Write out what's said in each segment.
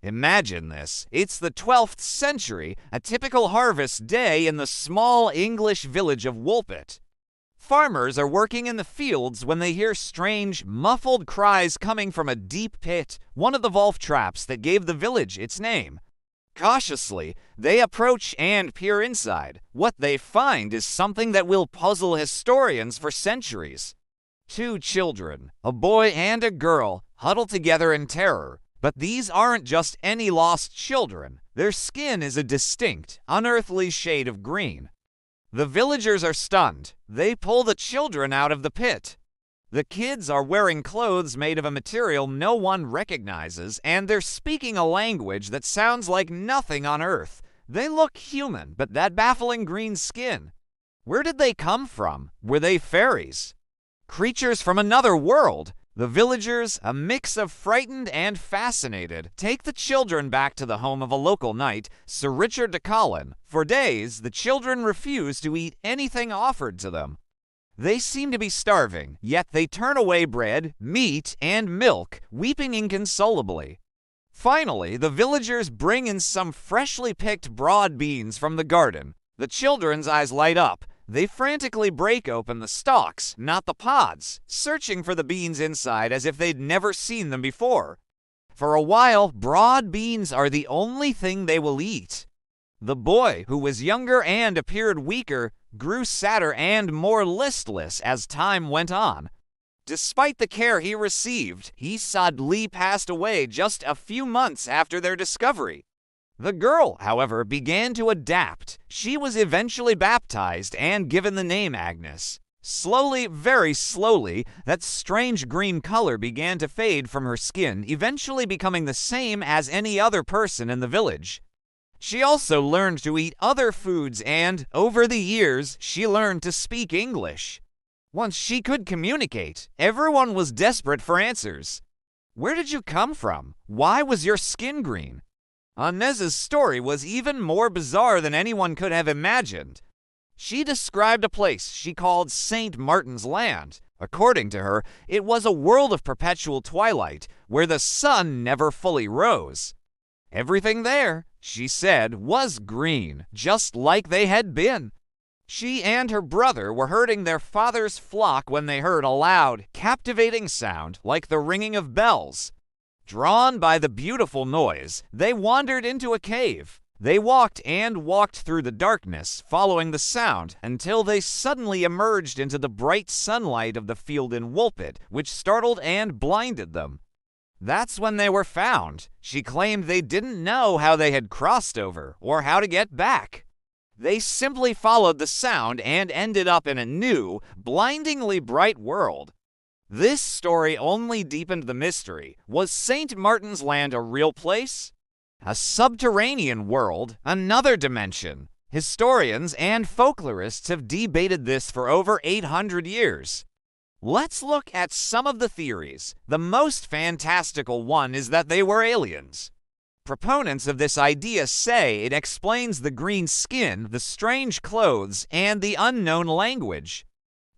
Imagine this. It's the 12th century, a typical harvest day in the small English village of Woolpit. Farmers are working in the fields when they hear strange, muffled cries coming from a deep pit, one of the wolf traps that gave the village its name. Cautiously, they approach and peer inside. What they find is something that will puzzle historians for centuries. Two children, a boy and a girl, huddle together in terror. But these aren't just any lost children. Their skin is a distinct, unearthly shade of green. The villagers are stunned. They pull the children out of the pit. The kids are wearing clothes made of a material no one recognizes, and they're speaking a language that sounds like nothing on Earth. They look human, but that baffling green skin. Where did they come from? Were they fairies? Creatures from another world? The villagers, a mix of frightened and fascinated, take the children back to the home of a local knight, Sir Richard de Colin. For days, the children refuse to eat anything offered to them. They seem to be starving, yet they turn away bread, meat, and milk, weeping inconsolably. Finally, the villagers bring in some freshly picked broad beans from the garden. The children's eyes light up. They frantically break open the stalks, not the pods, searching for the beans inside as if they'd never seen them before. For a while, broad beans are the only thing they will eat. The boy, who was younger and appeared weaker, grew sadder and more listless as time went on. Despite the care he received, he sadly passed away just a few months after their discovery. The girl, however, began to adapt. She was eventually baptized and given the name Agnes. Slowly, very slowly, that strange green color began to fade from her skin, eventually becoming the same as any other person in the village. She also learned to eat other foods and, over the years, she learned to speak English. Once she could communicate, everyone was desperate for answers. Where did you come from? Why was your skin green? Inez's story was even more bizarre than anyone could have imagined. She described a place she called St. Martin's Land. According to her, it was a world of perpetual twilight, where the sun never fully rose. Everything there, she said, was green, just like they had been. She and her brother were herding their father's flock when they heard a loud, captivating sound like the ringing of bells. Drawn by the beautiful noise, they wandered into a cave. They walked and walked through the darkness, following the sound, until they suddenly emerged into the bright sunlight of the field in Woolpit, which startled and blinded them. That's when they were found. She claimed they didn't know how they had crossed over, or how to get back. They simply followed the sound and ended up in a new, blindingly bright world. This story only deepened the mystery. Was St. Martin's Land a real place? A subterranean world? Another dimension? Historians and folklorists have debated this for over 800 years. Let's look at some of the theories. The most fantastical one is that they were aliens. Proponents of this idea say it explains the green skin, the strange clothes, and the unknown language.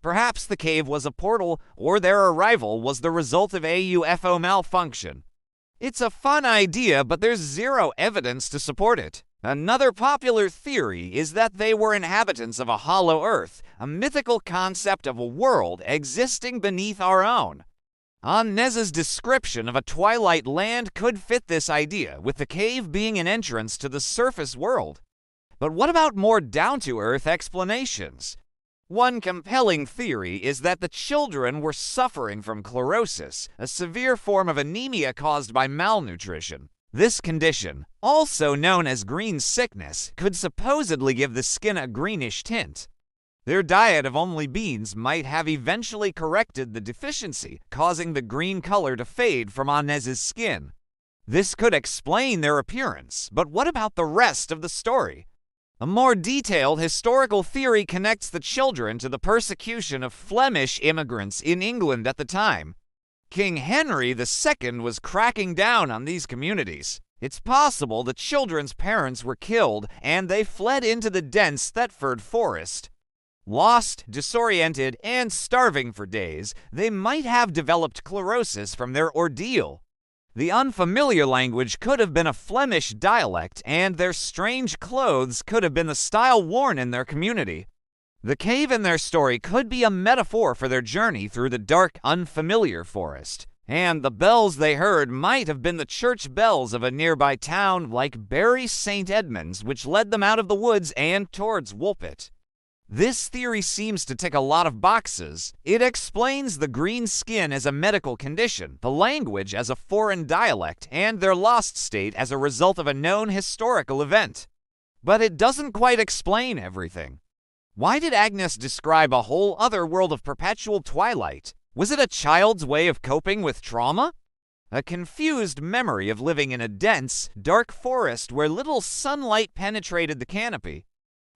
Perhaps the cave was a portal, or their arrival was the result of a UFO malfunction. It's a fun idea, but there's zero evidence to support it. Another popular theory is that they were inhabitants of a hollow Earth, a mythical concept of a world existing beneath our own. Inez's description of a twilight land could fit this idea, with the cave being an entrance to the surface world. But what about more down-to-earth explanations? One compelling theory is that the children were suffering from chlorosis, a severe form of anemia caused by malnutrition. This condition, also known as green sickness, could supposedly give the skin a greenish tint. Their diet of only beans might have eventually corrected the deficiency, causing the green color to fade from Inez's skin. This could explain their appearance, but what about the rest of the story? A more detailed historical theory connects the children to the persecution of Flemish immigrants in England at the time. King Henry II was cracking down on these communities. It's possible the children's parents were killed and they fled into the dense Thetford forest. Lost, disoriented, and starving for days, they might have developed chlorosis from their ordeal. The unfamiliar language could have been a Flemish dialect, and their strange clothes could have been the style worn in their community. The cave in their story could be a metaphor for their journey through the dark, unfamiliar forest, and the bells they heard might have been the church bells of a nearby town like Bury St. Edmunds, which led them out of the woods and towards Woolpit. This theory seems to tick a lot of boxes. It explains the green skin as a medical condition, the language as a foreign dialect, and their lost state as a result of a known historical event. But it doesn't quite explain everything. Why did Agnes describe a whole other world of perpetual twilight? Was it a child's way of coping with trauma? A confused memory of living in a dense, dark forest where little sunlight penetrated the canopy?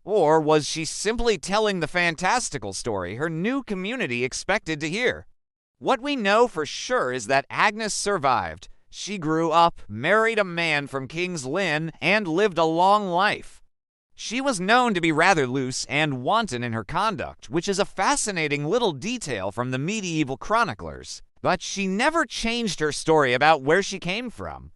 Or was she simply telling the fantastical story her new community expected to hear? What we know for sure is that Agnes survived. She grew up, married a man from King's Lynn, and lived a long life. She was known to be rather loose and wanton in her conduct, which is a fascinating little detail from the medieval chroniclers. But she never changed her story about where she came from.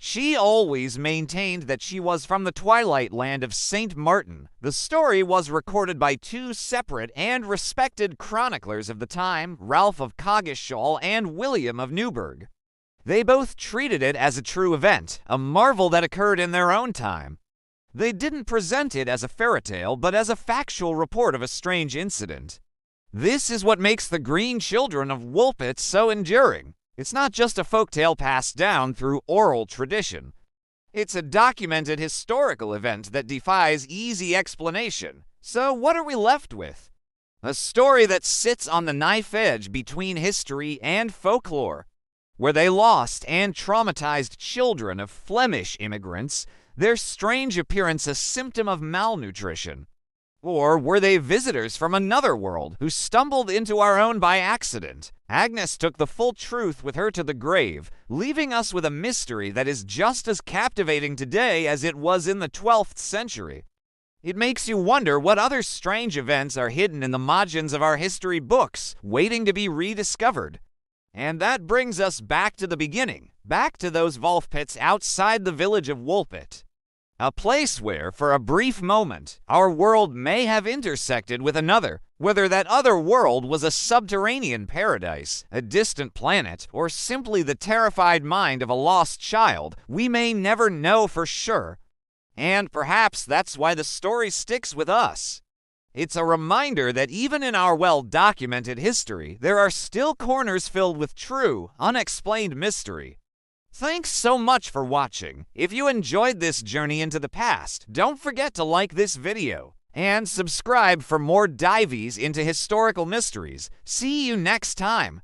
She always maintained that she was from the twilight land of St. Martin. The story was recorded by two separate and respected chroniclers of the time, Ralph of Coggeshall and William of Newburgh. They both treated it as a true event, a marvel that occurred in their own time. They didn't present it as a fairy tale, but as a factual report of a strange incident. This is what makes the Green Children of Woolpit so enduring. It's not just a folktale passed down through oral tradition. It's a documented historical event that defies easy explanation. So what are we left with? A story that sits on the knife edge between history and folklore. Were they lost and traumatized children of Flemish immigrants, their strange appearance a symptom of malnutrition? Or were they visitors from another world who stumbled into our own by accident? Agnes took the full truth with her to the grave, leaving us with a mystery that is just as captivating today as it was in the 12th century. It makes you wonder what other strange events are hidden in the margins of our history books, waiting to be rediscovered. And that brings us back to the beginning, back to those Woolpits outside the village of Woolpit. A place where, for a brief moment, our world may have intersected with another. Whether that other world was a subterranean paradise, a distant planet, or simply the terrified mind of a lost child, we may never know for sure. And perhaps that's why the story sticks with us. It's a reminder that even in our well-documented history, there are still corners filled with true, unexplained mystery. Thanks so much for watching. If you enjoyed this journey into the past, don't forget to like this video and subscribe for more dives into historical mysteries. See you next time.